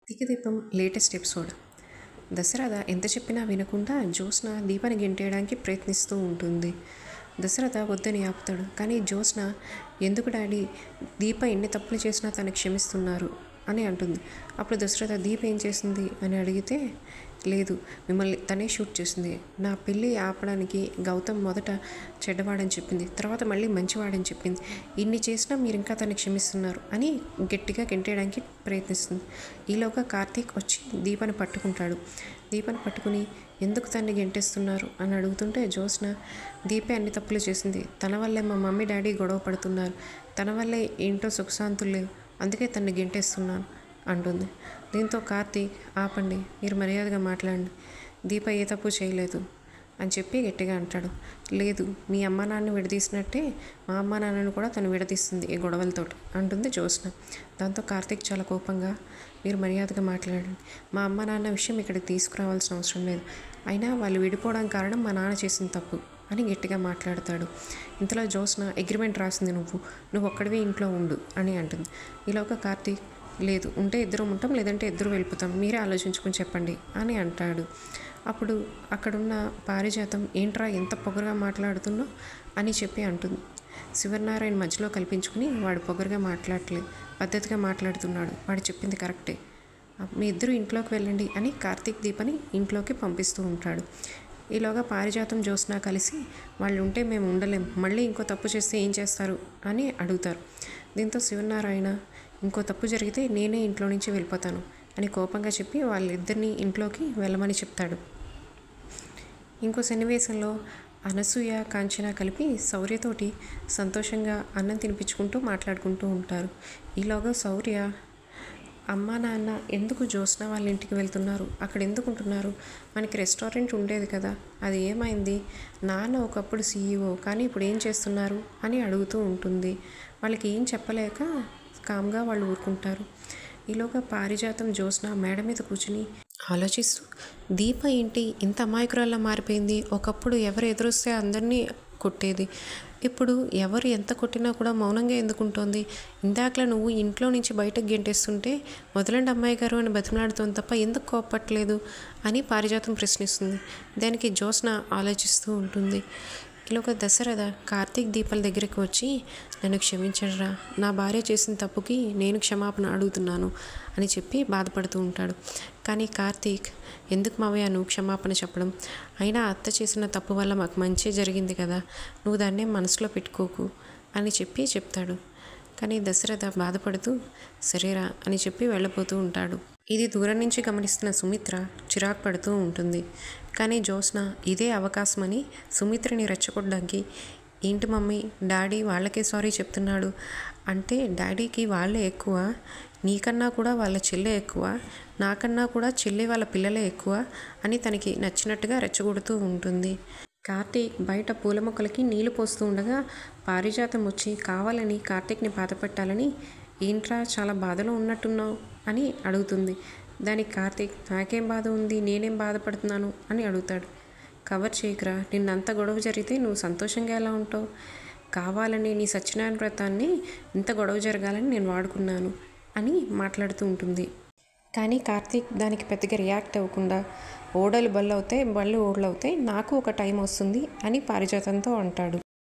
తికదీపం latest episode. Dasharatha ఎంత చెప్పినా వినకుండా జ్యోత్స్న దీపాన్ని గెంటేయడానికి ప్రయత్నిస్తూ ఉంటుంది. దశరథ వద్దని ఆపుతాడు. కానీ జ్యోత్స్న ఎందుకు డాడీ, దీప ఎన్ని తప్పులు చేసినా తను క్షమిస్తున్నారు అని అంటుంది. అప్పుడు దశరథ దీప ఏం చేసింది అని అడిగితే, లేదు, మిమ్మల్ని తనే షూట్ చేసింది. నా పెళ్ళి ఆపడానికి గౌతమ్ మొదట చెడ్డవాడని చెప్పింది, తర్వాత మళ్ళీ మంచివాడని చెప్పింది. ఇన్ని చేసినా మీరు ఇంకా తను క్షమిస్తున్నారు అని గట్టిగా గెంటేయడానికి ప్రయత్నిస్తుంది. ఈలోగా కార్తీక్ వచ్చి దీపాన్ని పట్టుకుంటాడు. దీపాన్ని పట్టుకుని ఎందుకు తన్ని గెంటేస్తున్నారు అని అడుగుతుంటే, జ్యోత్స్న దీపే అన్ని తప్పులు చేసింది, తన వల్లే మా మమ్మీ డాడీ గొడవ పడుతున్నారు, తన వల్లే ఏంటో సుఖశాంతులు లేవు, అందుకే తన్ని గెంటేస్తున్నాను అంటుంది. దీంతో కార్తీక్, ఆపండి, మీరు మర్యాదగా మాట్లాడండి, దీప ఏ తప్పు చేయలేదు అని చెప్పి గట్టిగా అంటాడు. లేదు, మీ అమ్మ నాన్నని విడదీసినట్టే మా అమ్మ నాన్నని కూడా తను విడదీస్తుంది ఈ గొడవలతోటి అంటుంది జ్యోత్స్న. దాంతో కార్తీక్ చాలా కోపంగా, మీరు మర్యాదగా మాట్లాడండి, మా అమ్మ నాన్న విషయం ఇక్కడికి తీసుకురావాల్సిన అవసరం లేదు, అయినా వాళ్ళు విడిపోవడానికి కారణం మా నాన్న చేసిన తప్పు అని గట్టిగా మాట్లాడతాడు. ఇంతలో జ్యోత్స్న, అగ్రిమెంట్ రాసింది నువ్వు ఒక్కడివే ఇంట్లో ఉండు అని అంటుంది. ఈలోగా కార్తీక్, లేదు, ఉంటే ఇద్దరం ఉంటాం, లేదంటే ఇద్దరు వెళ్ళిపోతాం, మీరే ఆలోచించుకొని చెప్పండి అని అంటాడు. అప్పుడు అక్కడున్న పారిజాతం, ఏంట్రా ఎంత పొగరుగా మాట్లాడుతున్నావు అని చెప్పి అంటుంది. శివనారాయణ మధ్యలో కల్పించుకుని, వాడు పొగరుగా మాట్లాడట్లేదు, పద్ధతిగా మాట్లాడుతున్నాడు, వాడు చెప్పింది కరెక్టే, మీ ఇద్దరు ఇంట్లోకి వెళ్ళండి అని కార్తీక్ దీపని ఇంట్లోకి పంపిస్తూ ఉంటాడు. ఈలోగా పారిజాతం జ్యోత్స్న కలిసి, వాళ్ళు ఉంటే మేము ఉండలేం, మళ్ళీ ఇంకో తప్పు చేస్తే ఏం చేస్తారు అని అడుగుతారు. దీంతో శివనారాయణ, ఇంకో తప్పు జరిగితే నేనే ఇంట్లో నుంచి వెళ్ళిపోతాను అని కోపంగా చెప్పి వాళ్ళిద్దరినీ ఇంట్లోకి వెళ్ళమని చెప్తాడు. ఇంకో సన్నివేశంలో అనసూయ, కాంచన కలిపి శౌర్యతోటి సంతోషంగా అన్నం తినిపించుకుంటూ మాట్లాడుకుంటూ ఉంటారు. ఈలోగా శౌర్య, అమ్మా నాన్న ఎందుకు జ్యోత్స్న వాళ్ళ ఇంటికి వెళ్తున్నారు, అక్కడ ఎందుకు ఉంటున్నారు, మనకి రెస్టారెంట్ ఉండేది కదా, అది ఏమైంది, నాన్న ఒకప్పుడు CEO కానీ ఇప్పుడు ఏం చేస్తున్నారు అని అడుగుతూ ఉంటుంది. వాళ్ళకి ఏం చెప్పలేక కామ్గా వాళ్ళు ఊరుకుంటారు. ఈలోగా పారిజాతం జ్యోత్స్న మేడ మీద కూర్చుని ఆలోచిస్తూ, దీప ఏంటి ఇంత అమాయకురాల్లా మారిపోయింది, ఒకప్పుడు ఎవరు ఎదురొస్తే అందరినీ కొట్టేది, ఇప్పుడు ఎవరు ఎంత కొట్టినా కూడా మౌనంగా ఎందుకుంటోంది, ఇందాకలా నువ్వు ఇంట్లో నుంచి బయటకు గెంటేస్తుంటే వదలండి అమ్మాయి గారు అని బతిమలాడుతోంది తప్ప ఎందుకు కోప్పట్లేదు అని పారిజాతం ప్రశ్నిస్తుంది. దానికి జ్యోత్స్న ఆలోచిస్తూ ఉంటుంది. ఈలోగా దశరథ కార్తీక్ దీపాల దగ్గరికి వచ్చి, నన్ను క్షమించడరా, నా భార్య చేసిన తప్పుకి నేను క్షమాపణ అడుగుతున్నాను అని చెప్పి బాధపడుతూ ఉంటాడు. కానీ కార్తీక్, ఎందుకు మావయ్య నువ్వు క్షమాపణ చెప్పడం, అయినా అత్త చేసిన తప్పు వల్ల మాకు మంచి జరిగింది కదా, నువ్వు దాన్నే మనసులో పెట్టుకోకు అని చెప్పి చెప్తాడు. కానీ దశరథ బాధపడుతూ సరేరా అని చెప్పి వెళ్ళిపోతూ ఉంటాడు. ఇది దూరం నుంచి గమనిస్తున్న సుమిత్ర చిరాకు పడుతూ ఉంటుంది. కానీ జ్యోత్స్న ఇదే అవకాశమని సుమిత్రని రెచ్చగొట్టడానికి, ఏంటి మమ్మీ, డాడీ వాళ్ళకే సారీ చెప్తున్నాడు అంటే డాడీకి వాళ్ళే ఎక్కువ, నీకన్నా కూడా వాళ్ళ చెల్లె ఎక్కువ, నాకన్నా కూడా చెల్లె వాళ్ళ పిల్లలే ఎక్కువ అని తనకి నచ్చినట్టుగా రెచ్చగొడుతూ ఉంటుంది. కార్తీక్ బయట పూల మొక్కలకి నీళ్లు పోస్తూ ఉండగా పారిజాతం వచ్చి కావాలని కార్తీక్ని బాధపెట్టాలని, ఏంట్రా చాలా బాధలో ఉన్నట్టున్నావు అని అడుగుతుంది. దానికి కార్తీక్, నాకేం బాధ ఉంది, నేనేం బాధపడుతున్నాను అని అడుగుతాడు. కవర్ చేయకురా, నిన్నంత గొడవ జరిగితే నువ్వు సంతోషంగా ఎలా ఉంటావు, కావాలని నీ సత్యనారాయణ వ్రతాన్ని ఇంత గొడవ జరగాలని నేను వాడుకున్నాను అని మాట్లాడుతూ ఉంటుంది. కానీ కార్తీక్ దానికి పెద్దగా రియాక్ట్ అవ్వకుండా, ఓడలు బళ్ళు అవుతాయి, బళ్ళు ఓడలు అవుతాయి, నాకు ఒక టైం వస్తుంది అని పారిజాతంతో అంటాడు.